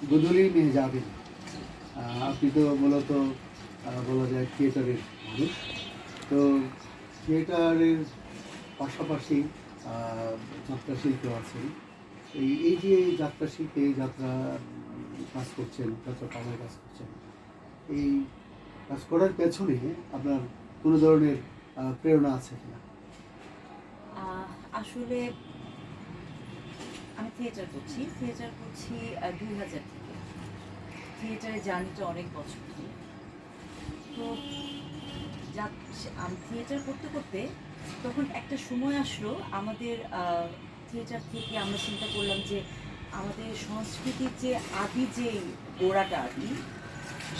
গোধূলি নিয়ে যাবেন। আপনি তো মূলত বলা যায় থিয়েটারের মানুষ। তো থিয়েটারের পাশাপাশি যাত্রা শিল্পী আছেন। এই যে যাত্রা শিল্পে যাত্রা কাজ করছেন, যাত্রা পালায় কাজ করছেন, এই কাজ করার পেছনে আপনার কোনো ধরনের প্রেরণা আছে কিনা? আসলে আমি থিয়েটার করছি 2000 থেকে। থিয়েটারের জার্নিটা অনেক বছর ধরে। তো আমি থিয়েটার করতে করতে তখন একটা সময় আসলো আমাদের থিয়েটার থেকে আমরা চিন্তা করলাম যে আমাদের সংস্কৃতির যে আদি যে গোড়াটা আর কি,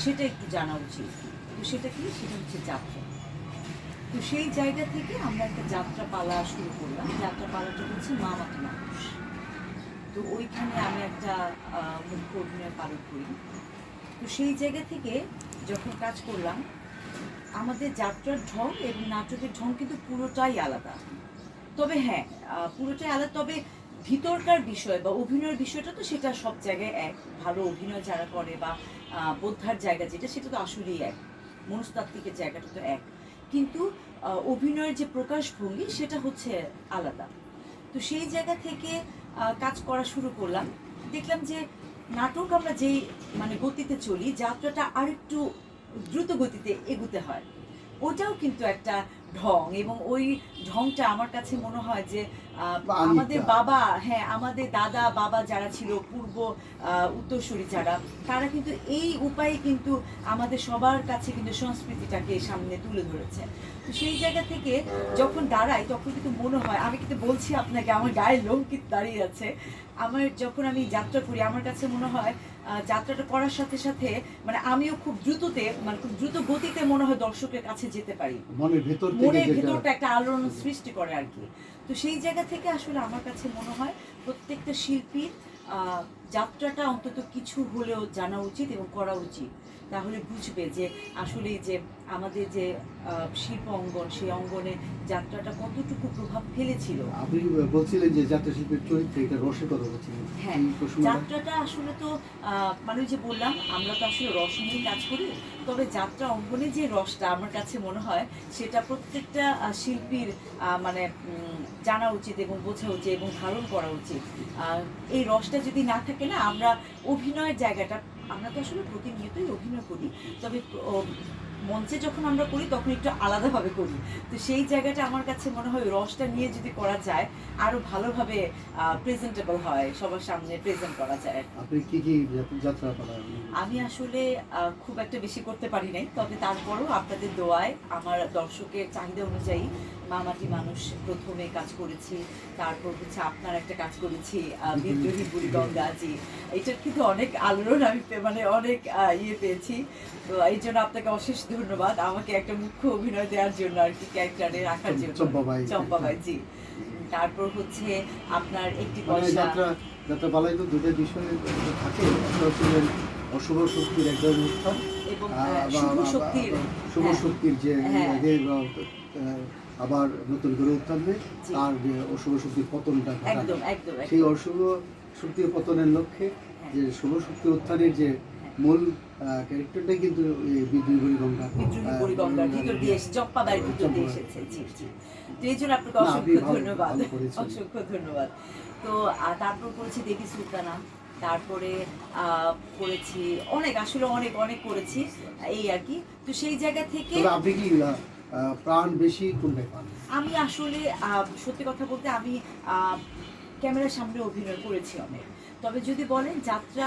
সেটা একটু জানা উচিত। তো সেটা কি, সেটা হচ্ছে যাত্রা। তো সেই জায়গা থেকে আমরা একটা যাত্রা পালা শুরু করলাম। যাত্রা পালাটা হচ্ছে মা মাটি মানুষ। তো ওইখানে আমি একটা মুখ্য অভিনয় পালন করি। তো সেই জায়গা থেকে যখন কাজ করলাম, আমাদের যাত্রার ঢং এবং নাটকের ঢং কিন্তু পুরোটাই আলাদা। তবে হ্যাঁ, পুরোটাই আলাদা। তবে ভিতরকার বিষয় বা অভিনয়ের বিষয়টা তো সেটা সব জায়গায় এক। ভালো অভিনয় যারা করে বা বোদ্ধার জায়গা যেটা, সেটা তো আসলেই এক। মনস্তাত্ত্বিকের জায়গাটা তো এক, কিন্তু অভিনয়ের যে প্রকাশভঙ্গি সেটা হচ্ছে আলাদা। তো সেই জায়গা থেকে কাজ করা শুরু করলাম। দেখলাম যে নাটক আমরা যেই মানে গতিতে চলি, যাত্রাটা আরেকটু দ্রুত গতিতে এগুতে হয়। ওটাও কিন্তু একটা ঢং, এবং ওই ঢংটা আমার কাছে মনে হয় যে আমাদের বাবা, হ্যাঁ আমাদের দাদা বাবা যারা ছিল পূর্ব উত্তরসূরি যারা, তারা কিন্তু এই উপায়ে কিন্তু আমাদের সবার কাছে কিন্তু সংস্কৃতিটাকে সামনে তুলে ধরেছে। তো সেই জায়গা থেকে যখন দাঁড়াই তখন কিন্তু মনে হয়, আমি কিন্তু বলছি আপনাকে আমার গায়ে লোম কিন্তু দাঁড়িয়ে আছে। আমার যখন আমি যাত্রা করি আমার কাছে মনে হয় যাত্রাটা করার সাথে সাথে মানে আমিও খুব দ্রুততে মানে খুব দ্রুত গতিতে মনে হয় দর্শকের কাছে যেতে পারি। মনের ভেতরটা একটা আলোড়ন সৃষ্টি করে আর কি। তো সেই জায়গা থেকে আসলে আমার কাছে মনে হয় প্রত্যেকটা শিল্পীর যাত্রাটা অন্তত কিছু হলেও জানা উচিত এবং করা উচিত। তাহলে বুঝবে যে আসলে যে আমাদের যে শিল্প অঙ্গন, সেই অঙ্গনে যাত্রাটা কতটুকু প্রভাব ফেলেছিল। আপনি বলছিলেন যে যাত্রা শিল্পের চরিত্রে এটা রসের কথা বলছিলেন। হ্যাঁ, যাত্রাটা আসলে তো মানে যে বললাম আমরা তো আসলে রস নিয়ে কাজ করি। তবে যাত্রা অঙ্গনে যে রসটা আমার কাছে মনে হয় সেটা প্রত্যেকটা শিল্পীর মানে জানা উচিত এবং বোঝা উচিত এবং ধারণ করা উচিত। এই রসটা যদি না থাকে না, আমরা অভিনয়ের জায়গাটা, আমরা তো আসলে প্রতিনিয়তই অভিনয় করি, তবে মঞ্চে যখন আমরা করি তখন একটু আলাদাভাবে করি। তো সেই জায়গাটা আমার কাছে মনে হয় রসটা নিয়ে যদি করা যায় আরো ভালোভাবে প্রেজেন্টেবল হয়, সবার সামনে প্রেজেন্ট করা যায়। আপনি কি কি যাত্রা পালান? আমি আসলে খুব একটা বেশি করতে পারি নাই, তবে তারপরও আপনাদের দোয়ায় আমার দর্শকের চাহিদা অনুযায়ী মা মাটি মানুষ প্রথমে কাজ করেছি, তারপর হচ্ছে আপনার একটা কাজ করেছি বিদ্রোহী বুড়িগঙ্গা। জি, এটার কিন্তু অনেক আলোড়ন আমি মানে অনেক ইয়ে পেয়েছি। তো এই জন্য আপনাকে অশেষ ধন্যবাদ আমাকে একটা মুখ্য অভিনয় দেওয়ার জন্য আর কি, ক্যারেক্টারে রাখার জন্য। চম্পাবাই, জি। তারপর হচ্ছে আপনার একটি পয়সা। যাত্রা পালায় তো দুটো বিষয় থাকে, একটা হচ্ছে অশুভ শক্তির এক ধরনের উত্থান এবং শুভ শক্তির যে আবার নতুন করে উত্থান নেই, আর যে অশুভ শক্তির পতনটা ঘটানো, সেই অশুভ শক্তির পতনের লক্ষ্যে যে শুভ শক্তির উত্থানের যে মূল ক্যারেক্টারটাই কিন্তু বিদ্রোহী বুড়িগঙ্গার ভিতর দিয়ে এসে চম্পাবাইয়ের ভিতর দিয়ে এসেছে। জি জি, তো এই জন্য আপনাকে অসংখ্য ধন্যবাদ, অসংখ্য ধন্যবাদ। তো তারপর করেছি দেবী সুলতানা, তারপরে করেছি অনেক, আসলে অনেক অনেক করেছি এই আর কি। তো সেই জায়গা থেকে আপনি কি প্রাণ বেশি কোনটাই পান? আমি আসলে সত্যি কথা বলতে আমি ক্যামেরার সামনে অভিনয় করেছি অনেক। তবে যদি বলেন যাত্রা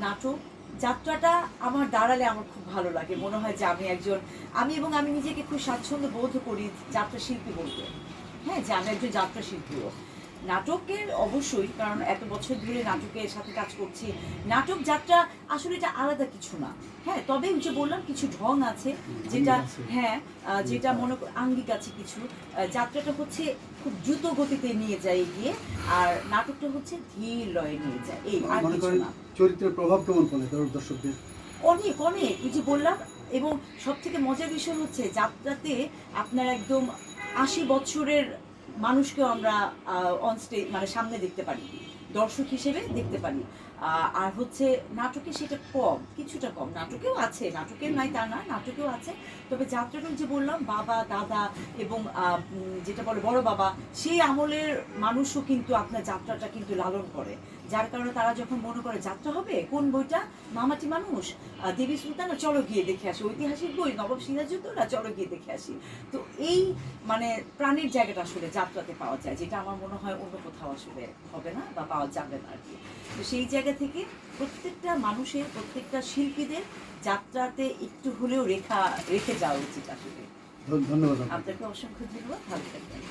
নাটক, যাত্রাটা আমার দাঁড়ালে আমার খুব ভালো লাগে, মনে হয় যে আমি একজন, আমি নিজেকে খুব স্বাচ্ছন্দ্য বোধ করি যাত্রা শিল্পী বলতে। হ্যাঁ, যে আমি একজন যাত্রা শিল্পীও। নাটকের অবশ্যই, কারণ এত বছর ধরে নাটকের সাথে কাজ করছি। নাটক যাত্রা আসলে এটা আলাদা কিছু না। হ্যাঁ, তবে যে বললাম কিছু ঢং আছে যেটা, হ্যাঁ যেটা মনে আঙ্গিক আছে কিছু। যাত্রাটা হচ্ছে খুব দ্রুত গতিতে নিয়ে যায় এগিয়ে, আর নাটকটা হচ্ছে ধীর লয়ে নিয়ে যায়। এই আর কিছু না। চরিত্রের প্রভাব কেমন পড়ে দর্শকদের? অনেক অনেক, ওই যে বললাম। এবং সব থেকে মজার বিষয় হচ্ছে যাত্রাতে আপনার একদম 80 বছরের মানুষকেও আমরা অন স্টেজ মানে সামনে দেখতে পারি, দর্শক হিসেবে দেখতে পারি। আর হচ্ছে নাটকে সেটা কম, কিছুটা কম। নাটকেও আছে, নাটকের নাই তা না, নাটকেও আছে। তবে যাত্রাটা যে বললাম বাবা দাদা এবং যেটা বলে বড় বাবা, সেই আমলের মানুষও কিন্তু আপনার যাত্রাটা কিন্তু লালন করে। যার কারণে তারা যখন মনে করে যাত্রা হবে, কোন বইটা, মামাটি মানুষ, দেবী সুলতানা, চলো গিয়ে দেখে আসি, ঐতিহাসিক বই নবাব সিরাজউদ্দৌলা, চলো গিয়ে দেখে আসি। তো এই মানে প্রাণের জায়গাটা আসলে যাত্রাতে পাওয়া যায়, যেটা আমার মনে হয় অন্য কোথাও আসলে হবে না বা পাওয়া যাবে না আর কি। তো সেই জায়গা থেকে প্রত্যেকটা মানুষের, প্রত্যেকটা শিল্পীদের যাত্রাতে একটু হলেও রেখে যাওয়া উচিত আসলে। ধন্যবাদ আপনাকে। আপনাকে অসংখ্য ধন্যবাদ, ভালো থাকবেন।